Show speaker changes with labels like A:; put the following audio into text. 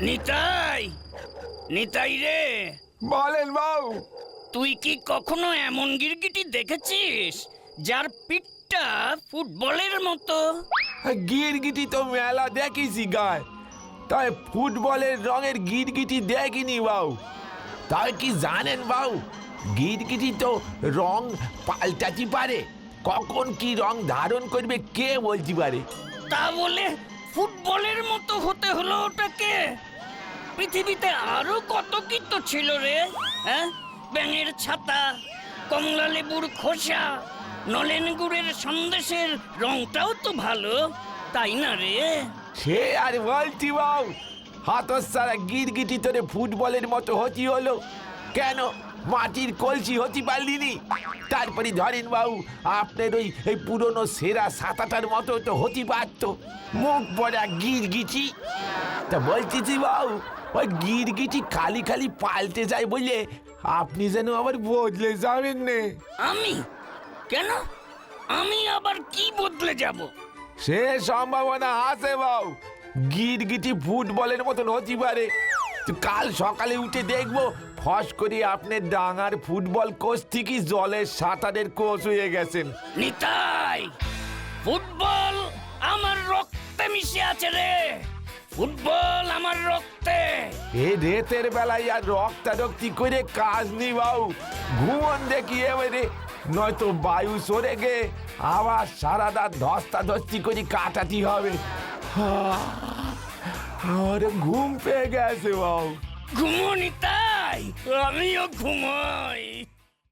A: নিতাই, নিতাই রে,
B: বলেন বাবু।
A: তুই কি কখনো এমন গিরগিটি দেখেছিস যার পিঠটা ফুটবলের মতো?
B: গিরগিটি তো মেলা দেখিছি গায়ে, তাই ফুটবলের রঙের গিরগিটি দেখিনি বাবু। তাই কি জানেন বাবু, গিরগিটি তো রং পাল্টাতে পারে, কখন কি রং ধারণ করবে কে বলতে পারে।
A: তা বলে ফুটবলের মতো হতে হলো ওটাকে? পৃথিবীতে আরো কত কি তো ছিল রে, হ্যাঁ? ব্যাঙের ছাতা, কমলা লেবুর খোসা, নলেন গুড়ের সন্দেশের রংটাও তো ভালো, তাই না রে?
B: সে আর বলছি বাবু, হাতছাড়া গিরগিটি তোরে ফুটবলের মতো হতি হলো কেন? মাটির কলসি হতে পারলিনি? তারপরে ধরেন বাবু, আপনার ওই পুরনো সেরা সাতাটার মতো তো হতে পারত, মুখ পড়া গিরগিটি। তা বলতেছি বাবু, ওই গিরগিটি খালি খালি পাল্টে যায় বলে আপনি যেন আবার বদলে যাবেন না।
A: আমি কেন? আমি আবার কি বদলে যাব?
B: সে সম্ভাবনা আছে বাবু, গিরগিটি ফুটবলের মতন হতে পারে। তো কাল সকালে উঠে দেখবো ফস করে আপনার ডাঙার ফুটবল কোচ থেকে জলের সাঁতারের কোচ হয়ে গেছেন।
A: নিতাই, ফুটবল আমার রক্তে মিশে আছে রে, ফুটবল আমার রক্তে।
B: এ রেতের বেলায় আর রক্তারক্তি করে কাজ নেই বাবু, ঘুমন দেখি এবারে, নয়তো বায়ু সরে গে আবার সারা রাত ধস্তাধস্তি করে কাটাতে হবে। আমার ঘুম পেয়ে গেছে বাবু।
A: ঘুমো নিতাই, আমিও ঘুমোই।